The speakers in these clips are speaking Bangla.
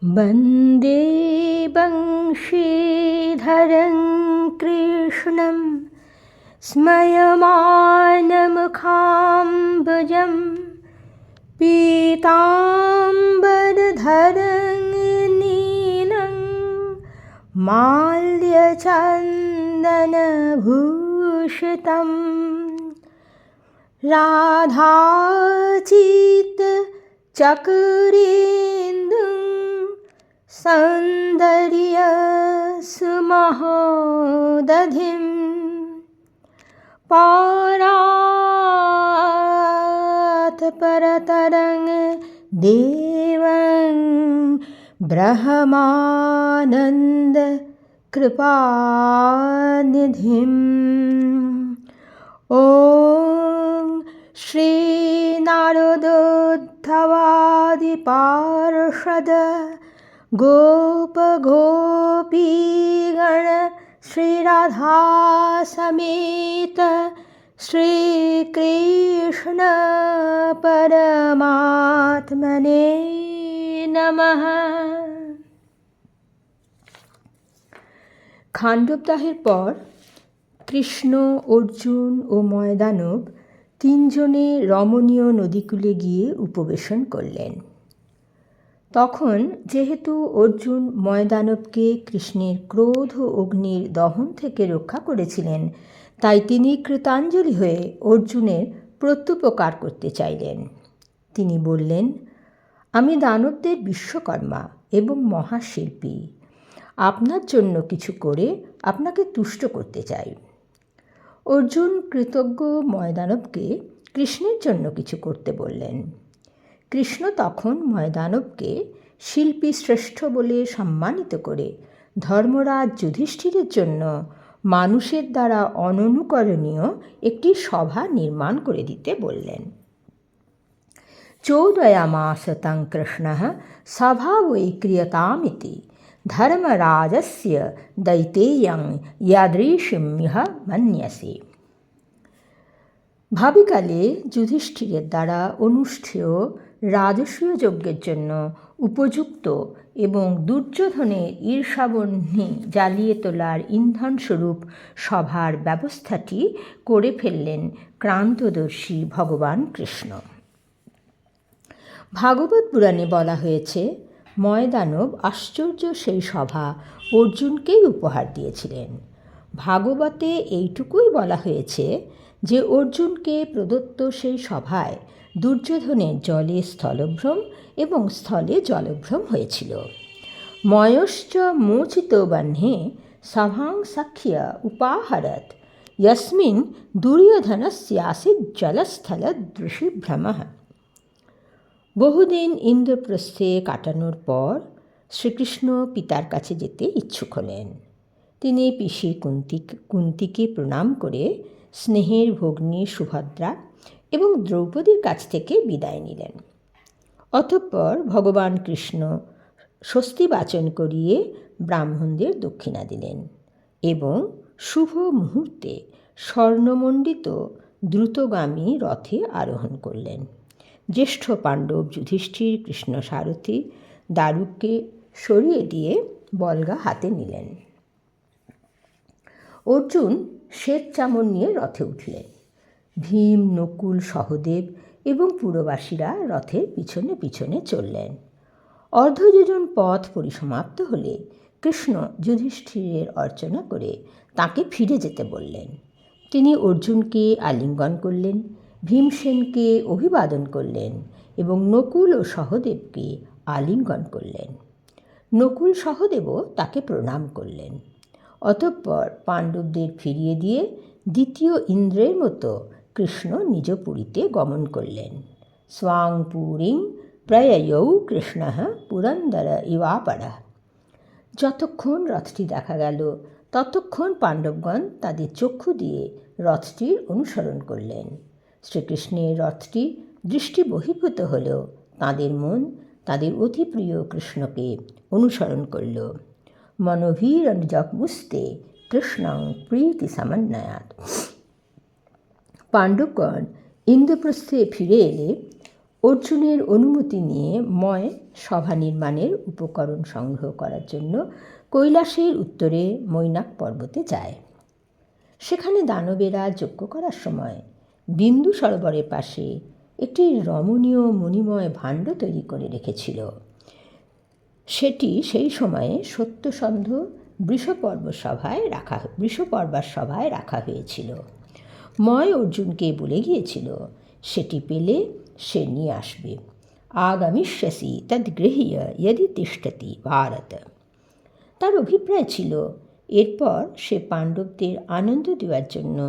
वन्दे वंशीधरं कृष्णं स्मयमानमुखाम्बुजं पीताम्बरधरं नीलं माल्यचन्दनभूषितं राधाचित्तचक्रेन्दुं सौन्दर्यसुमहोदधिं पारात्परतरं देवं ब्रह्मानन्दकृपानिधिम् ॐ श्रीनारदोद्धवादिपार्षद गोपगोपीगण श्रीराधासमेत श्रीकृष्ण परमात्मने नमः। খাণ্ডবদাহের পর কৃষ্ণ, অর্জুন ও ময়দানব তিনজনে রমণীয় নদীকূলে গিয়ে উপবেশন করলেন। তখন যেহেতু অর্জুন ময়দানবকে কৃষ্ণের ক্রোধ ও অগ্নির দহন থেকে রক্ষা করেছিলেন, তাই তিনি কৃতাঞ্জলি হয়ে অর্জুনের প্রত্যুপকার করতে চাইলেন। তিনি বললেন, আমি দানবদের বিশ্বকর্মা এবং মহাশিল্পী। আপনার জন্য কিছু করে আপনাকে তুষ্ট করতে চাই। অর্জুন কৃতজ্ঞ ময়দানবকে কৃষ্ণের জন্য কিছু করতে বললেন। কৃষ্ণ তখন ময়দানবকে শিল্পী শ্রেষ্ঠ বলে সম্মানিত করে ধর্মরাজ যুধিষ্ঠিরের জন্য মানুষের দ্বারা অননুকরণীয় একটি সভা নির্মাণ করে দিতে বললেন। চোদয়ামাস তং কৃষ্ণঃ সভা বৈ ক্রিয়তামিতি ধর্মরাজস্য দৈতেয়ং ইয়াদৃশিমিহ মন্যসে। ভাবিকালে যুধিষ্ঠিরের দ্বারা অনুষ্ঠেয় রাজসূয় যজ্ঞের জন্য উপযুক্ত এবং দুর্যোধনের ঈর্ষাবহ্নি জ্বালিয়ে তোলার ইন্ধনস্বরূপ সভার ব্যবস্থাটি করে ফেললেন ক্রান্তদর্শী ভগবান কৃষ্ণ। ভাগবত পুরাণে বলা হয়েছে, ময়দানব আশ্চর্য সেই সভা অর্জুনকেই উপহার দিয়েছিলেন। ভাগবতে এইটুকুই বলা হয়েছে যে অর্জুনকে প্রদত্ত সেই সভায় দুর্যোধনের জলে স্থলভ্রম এবং স্থলে জলভ্রম হয়েছিল। ময়শ্চ মোচিত বহ্নে সভাং সাক্ষ্য উপাহরত যস্মিন দুর্যোধনস্যাসিদ জলস্থল দৃশিভ্রমঃ। বহুদিন ইন্দ্রপ্রস্থে কাটানোর পর শ্রীকৃষ্ণ পিতার কাছে যেতে ইচ্ছুক হলেন। তিনি পিসি কুন্তিকে প্রণাম করে স্নেহের ভগ্নী সুভদ্রা এবং দ্রৌপদীর কাছ থেকে বিদায় নিলেন। অতঃপর ভগবান কৃষ্ণ স্বস্তি বাচন করিয়ে ব্রাহ্মণদের দক্ষিণা দিলেন এবং শুভ মুহূর্তে স্বর্ণমণ্ডিত দ্রুতগামী রথে আরোহণ করলেন। জ্যেষ্ঠ পাণ্ডব যুধিষ্ঠির কৃষ্ণ সারথি দারুককে সরিয়ে দিয়ে বল্গা হাতে নিলেন। অর্জুন শ্বেত চামর নিয়ে রথে উঠলেন। ভীম, নকুল, সহদেব এবং পুরবাসীরা রথের পিছনে পিছনে চললেন। অর্ধযোজন পথ পরিসমাপ্ত হলে কৃষ্ণ যুধিষ্ঠিরের অর্চনা করে তাকে ফিরে যেতে বললেন। তিনি অর্জুনকে আলিঙ্গন করলেন, ভীমসেনকে অভিবাদন করলেন এবং নকুল ও সহদেবকে আলিঙ্গন করলেন। নকুল সহদেবও তাকে প্রণাম করলেন। অতঃপর পাণ্ডবদের ফিরিয়ে দিয়ে দ্বিতীয় ইন্দ্রের মতো কৃষ্ণ নিজ পুরীতে গমন করলেন। স্বাং পুরীং প্রয়য়ৌ কৃষ্ণঃ পুরন্দর ইবাপরঃ। যতক্ষণ রথটি দেখা গেল ততক্ষণ পাণ্ডবগণ তাদের চক্ষু দিয়ে রথটির অনুসরণ করলেন। শ্রীকৃষ্ণের রথটি দৃষ্টি বহির্ভূত হলেও তাঁদের মন তাদের অতি প্রিয় কৃষ্ণকে অনুসরণ করল। মনোভীরঞ্জগ্মুস্তে কৃষ্ণং প্রীতি সমন্বয়াৎ। পাণ্ডবগণ ইন্দ্রপ্রস্থে ফিরে এলে অর্জুনের অনুমতি নিয়ে ময় সভা নির্মাণের উপকরণ সংগ্রহ করার জন্য কৈলাসের উত্তরে মৈনাক পর্বতে যায়। সেখানে দানবেরা যজ্ঞ করার সময় বিন্দু সরোবরের পাশে একটি রমণীয় মণিময় ভাণ্ড তৈরি করে রেখেছিল। সেটি সেই সময়ে সত্যসন্ধ বৃষপর্বার সভায় রাখা হয়েছিল। ময় অর্জুনকে বলে গিয়েছিল সেটি পেলে সে নিয়ে আসবে। আগামিষ্যসি তদ্গৃহ্য যদি তিষ্ঠতি ভারত। তার অভিপ্রায় ছিল এরপর সে পাণ্ডবদের আনন্দ দেওয়ার জন্য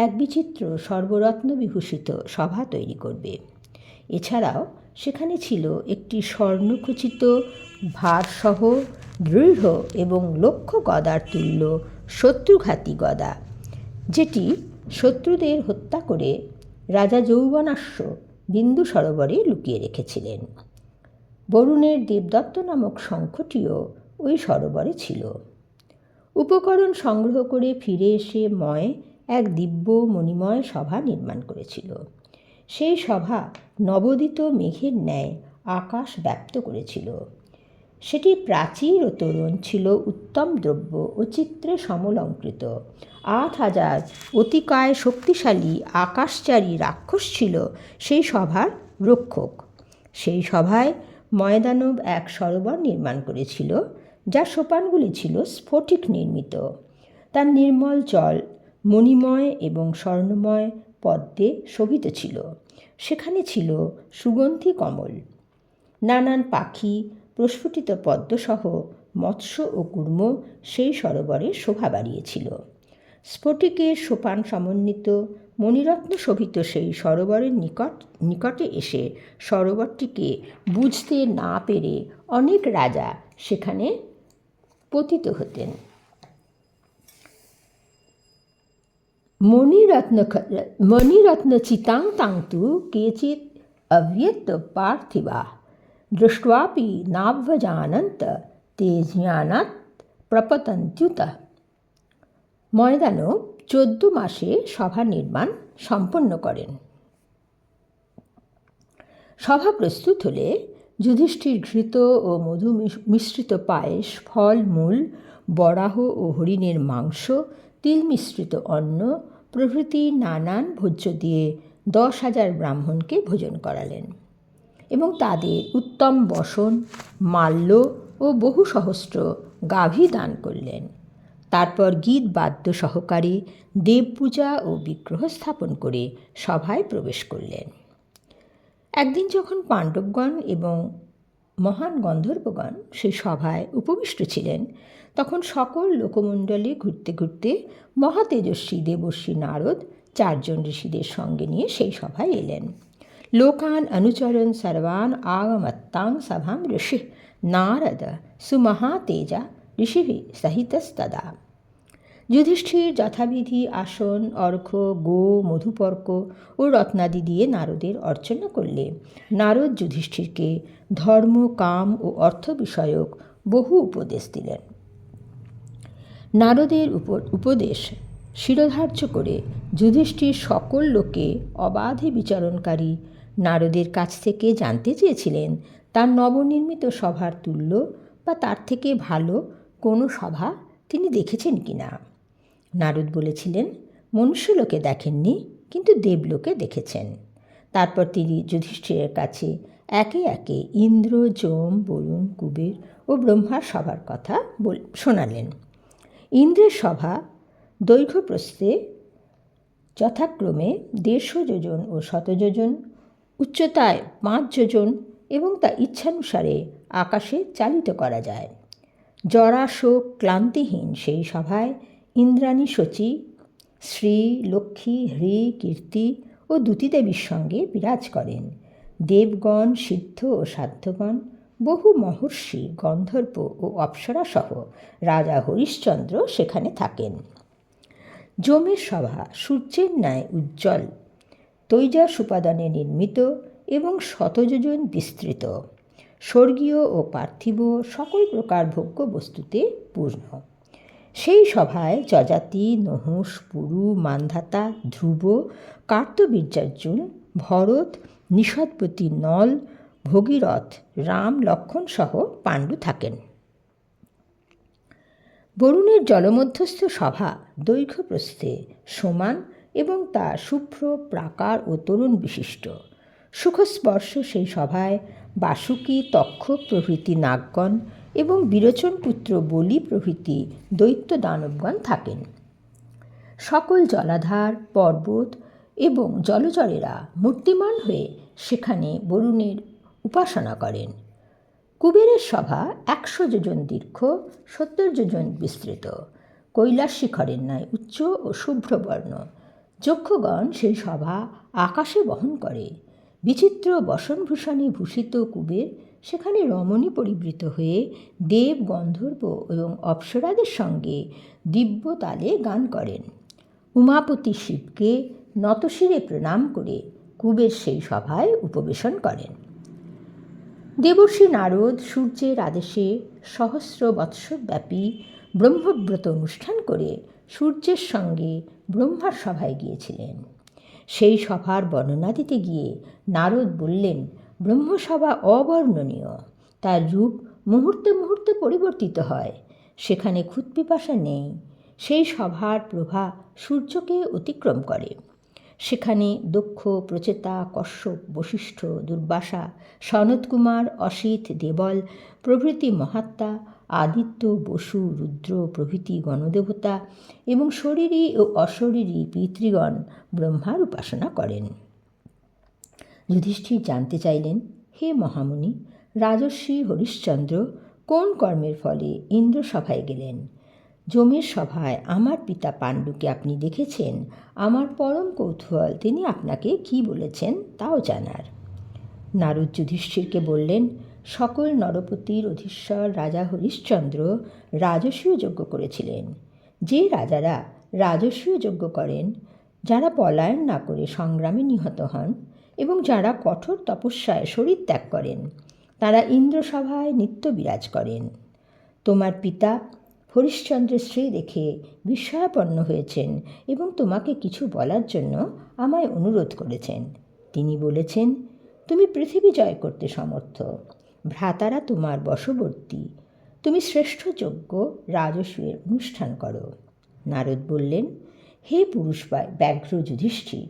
এক বিচিত্র সর্বরত্ন বিভূষিত সভা তৈরি করবে। এছাড়াও সেখানে ছিল একটি স্বর্ণখচিত ভারসহ দৃঢ় এবং লক্ষ গদার তুল্য শত্রুঘাতী গদা, যেটি শত্রুদের হত্যা করে রাজা যৌবনাশ্ব বিন্দু সরোবরে লুকিয়ে রেখেছিলেন। বরুণের দেবদত্ত নামক শঙ্খটিও ওই সরোবরে ছিল। উপকরণ সংগ্রহ করে ফিরে এসে ময় এক দিব্য মণিময় সভা নির্মাণ করেছিল। সেই সভা নবোদিত মেঘের ন্যায় আকাশ ব্যাপ্ত করেছিল। সেটি প্রাচীর ও তরুণ ছিল, উত্তম দ্রব্য ও চিত্রে সমলঙ্কৃত। ৮,০০০ অতিকায় শক্তিশালী আকাশচারী রাক্ষস ছিল সেই সভার রক্ষক। সেই সভায় ময়দানব এক সরোবর নির্মাণ করেছিল, যার সোপানগুলি ছিল স্ফটিক নির্মিত। তার নির্মল জল মণিময় এবং স্বর্ণময় পদ্মে শোভিত ছিল। সেখানে ছিল সুগন্ধি কমল। নানান পাখি, প্রস্ফুটিত পদ্মসহ মৎস্য ও কূর্ম সেই সরোবরে শোভা বাড়িয়েছিল। স্ফটিকের সোপান সমন্বিত মণিরত্ন শোভিত সেই সরোবরের নিকটে এসে সরোবরটিকে বুঝতে না পেরে অনেক রাজা সেখানে পতিত হতেন। মণিরত্নচিতাং তাং তু কেচিৎ অব্যক্ত পার্থিবা দৃष्ट्वापि नाभ्যজানন্ত তে জ্ঞানাৎ প্রপতন্ত্যুত। ময়দানব 14 মাসে সভা নির্মাণ সম্পন্ন করেন। সভা প্রস্তুত হলে যুধিষ্ঠির ঘৃত ও মধু মিশ্রিত পায়েস, ফল মূল, বরাহ ও হরিণের মাংস, তিল মিশ্রিত অন্ন প্রভৃতি নানান ভোজ্য দিয়ে 10,000 ব্রাহ্মণকে ভোজন করালেন এবং তাদের উত্তম বসন, মাল্য ও বহু সহস্র গাভী দান করলেন। তারপর গীত বাদ্য সহকারে দেবপূজা ও বিগ্রহ স্থাপন করে সভায় প্রবেশ করলেন। একদিন যখন পাণ্ডবগণ এবং মহান গন্ধর্বগণ সেই সভায় উপবিষ্ট ছিলেন, তখন সকল লোকমণ্ডলে ঘুরতে ঘুরতে মহাতেজস্বী দেবর্ষি নারদ 4 জন ঋষিদের সঙ্গে নিয়ে সেই সভায় এলেন। লোকান অনুচরণ সর্বান আগমত্তাং সভাম ঋষি নারদ সুমহাতেজা ঋষিভি সহিতস্তদা। যুধিষ্ঠির যথাবিধি আসন, অর্ঘ্য, গো, মধুপর্ক ও রত্নাদি দিয়ে নারদের অর্চনা করলে নারদ যুধিষ্ঠিরকে ধর্ম, কাম ও অর্থ বিষয়ক বহু উপদেশ দিলেন। নারদের উপদেশ শিরোধার্য করে যুধিষ্ঠির সকল লোকে অবাধে বিচরণকারী নারদের কাছ থেকে জানতে চেয়েছিলেন তার নবনির্মিত সভার তুল্য বা তার থেকে ভালো কোনো সভা তিনি দেখেছেন কিনা। নারদ বলেছিলেন, মনুষ্যলোকে দেখেননি, কিন্তু দেবলোকে দেখেছেন। তারপর তিনি যুধিষ্ঠিরের কাছে একে একে ইন্দ্র, যম, বরুণ, কুবের ও ব্রহ্মার সভার কথা শোনালেন। ইন্দ্রের সভা দৈর্ঘ্যপ্রস্থে যথাক্রমে 150 যোজন ও 100 যোজন, উচ্চতায় 5 যোজন এবং তা ইচ্ছানুসারে আকাশে চালিত করা যায়। জরাশোক ক্লান্তিহীন সেই সভায় ইন্দ্রাণী শচী, শ্রী, লক্ষ্মী, হ্রি, কীর্তি ও দ্যুতিদেবীর সঙ্গে বিরাজ করেন। দেবগণ, সিদ্ধ ও সাধ্যগণ, বহু মহর্ষি, গন্ধর্ব ও অপ্সরাসহ রাজা হরিশ্চন্দ্র সেখানে থাকেন। যমের সভা সূর্যের ন্যায় উজ্জ্বল, তৈজস উপাদানে নির্মিত এবং 100 যোজন বিস্তৃত। স্বর্গীয় ও পার্থিব সকল প্রকার ভোগ্য বস্তুতে পূর্ণ। সেই সভায় যজাতি, নহুষ, পুরু, মান্ধাতা, ধ্রুব, কার্তবীর্যার্জুন, ভরত নিষদবতী নল, ভগীরথ, রাম, লক্ষ্মণ সহ পাণ্ডু থাকেন। বরুণের জলমধ্যস্থ সভা দৈর্ঘ্য প্রস্থে সমান এবং তা শুভ্র প্রাকার ও তরুণ বিশিষ্ট। সুখস্পর্শ সেই সভায় বাসুকী, তক্ষক প্রভৃতি নাগগণ এবং বিরোচন পুত্র বলি প্রভৃতি দৈত্য দানবগণ থাকেন। সকল জলাধার, পর্বত এবং জলচরেরা মূর্তিমান হয়ে সেখানে বরুণের উপাসনা করেন। কুবেরের সভা 100 যোজন দীর্ঘ, 70 যোজন বিস্তৃত, কৈলাস শিখরের ন্যায় উচ্চ ও শুভ্রবর্ণ। যক্ষগণ সেই সভা আকাশে বহন করে। বিচিত্র বসনভূষণে ভূষিত কুবের সেখানে রমণী পরিবৃত হয়ে দেব, গন্ধর্ব এবং অপ্সরাদের সঙ্গে দিব্য তালে গান করেন। উমাপতি শিবকে নতশিরে প্রণাম করে কুবের সেই সভায় উপবেশন করেন। দেবর্ষি নারদ সূর্যের আদেশে সহস্র বৎসরব্যাপী ব্রহ্মব্রত অনুষ্ঠান করে সূর্যের সঙ্গে ব্রহ্মার সভায় গিয়েছিলেন। সেই সভার বর্ণনা দিতে গিয়ে নারদ বললেন, ব্রহ্মসভা অবর্ণনীয়, তার রূপ মুহূর্তে মুহূর্তে পরিবর্তিত হয়, সেখানে ক্ষুৎপিপাসা নেই। সেই সভার প্রভা সূর্যকে অতিক্রম করে। সেখানে দক্ষ, প্রচেতা, কশ্যপ, বশিষ্ঠ, দুর্বাসা, সনৎকুমার, অসিত, দেবল প্রভৃতি মহাত্মা, আদিত্য, বসু, রুদ্র প্রভৃতি গণদেবতা এবং শরীরী ও অশরীরী পিতৃগণ ব্রহ্মার উপাসনা করেন। যুধিষ্ঠির জানতে চাইলেন, হে মহামুনি, রাজর্ষি হরিশ্চন্দ্র কোন কর্মের ফলে ইন্দ্রসভায় গেলেন? যমের সভায় আমার পিতা পাণ্ডুকে আপনি দেখেছেন। আমার পরম কৌতূহল তিনি আপনাকে কি বলেছেন তাও জানার। নারদ যুধিষ্ঠিরকে বললেন, সকল নরপতির অধীশ্বর রাজা হরিশ্চন্দ্র রাজসূয় যজ্ঞ করেছিলেন। যে রাজারা রাজসূয় যজ্ঞ করেন, যারা পলায়ন না করে সংগ্রামে নিহত হন এবং যারা কঠোর তপস্যায় শরীর ত্যাগ করেন, তারা ইন্দ্রসভায় নিত্য বিরাজ করেন। তোমার পিতা হরিশ্চন্দ্রের স্ত্রী দেখে বিস্ময়াপন্ন হয়েছেন এবং তোমাকে কিছু বলার জন্য আমায় অনুরোধ করেছেন। তিনি বলেছেন, তুমি পৃথিবী জয় করতে সমর্থ, ভ্রাতারা তোমার বশবর্তী, তুমি শ্রেষ্ঠ যজ্ঞ রাজসূয়ের অনুষ্ঠান করো। নারদ বললেন, হে পুরুষ ব্যাঘ্র যুধিষ্ঠির,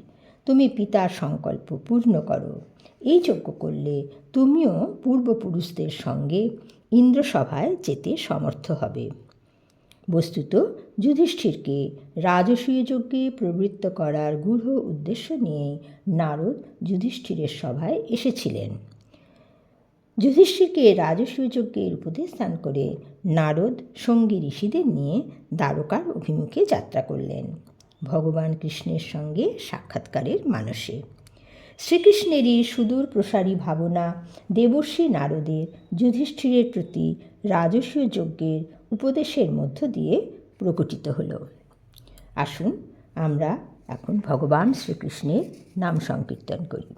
তুমি পিতার সংকল্প পূর্ণ করো। এই যজ্ঞ করলে তুমিও পূর্বপুরুষদের সঙ্গে ইন্দ্রসভায় যেতে সমর্থ হবে। বস্তুত যুধিষ্ঠিরকে রাজসূয় যজ্ঞে প্রবৃত্ত করার গূঢ় উদ্দেশ্য নিয়ে নারদ যুধিষ্ঠিরের সভায় এসেছিলেন। যুধিষ্ঠিরকে রাজসূয় যজ্ঞের উপদেশ দান করে নারদ সঙ্গী ঋষিদের নিয়ে দ্বারকার অভিমুখে যাত্রা করলেন, ভগবান কৃষ্ণের সঙ্গে সাক্ষাৎকারের মানসে। শ্রীকৃষ্ণেরই সুদূর প্রসারী ভাবনা দেবর্ষি নারদের যুধিষ্ঠিরের প্রতি রাজসূয় যজ্ঞের উপদেশের মধ্য দিয়ে প্রকটিত হল। আসুন আমরা এখন ভগবান শ্রীকৃষ্ণের নাম সংকীর্তন করি।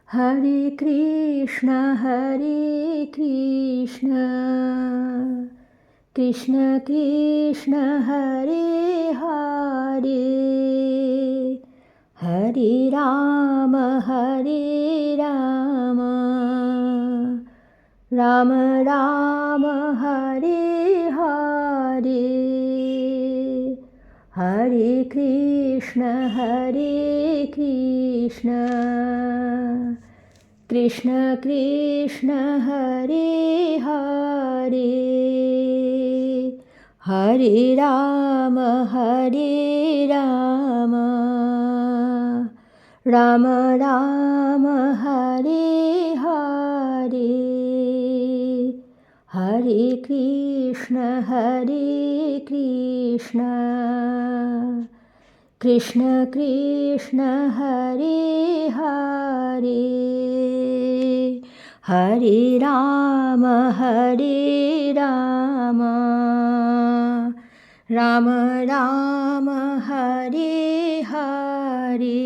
হরে কৃষ্ণ কৃষ্ণ কৃষ্ণ হরে হরে, হরে রাম রাম রাম হরে হরে, হরে কৃষ্ণ কৃষ্ণ কৃষ্ণ হরে হরে, হরে রাম রাম রাম হরে হরে, হরে কৃষ্ণ কৃষ্ণ কৃষ্ণ হরে হরে, হরে রাম রাম রাম হরে হরে।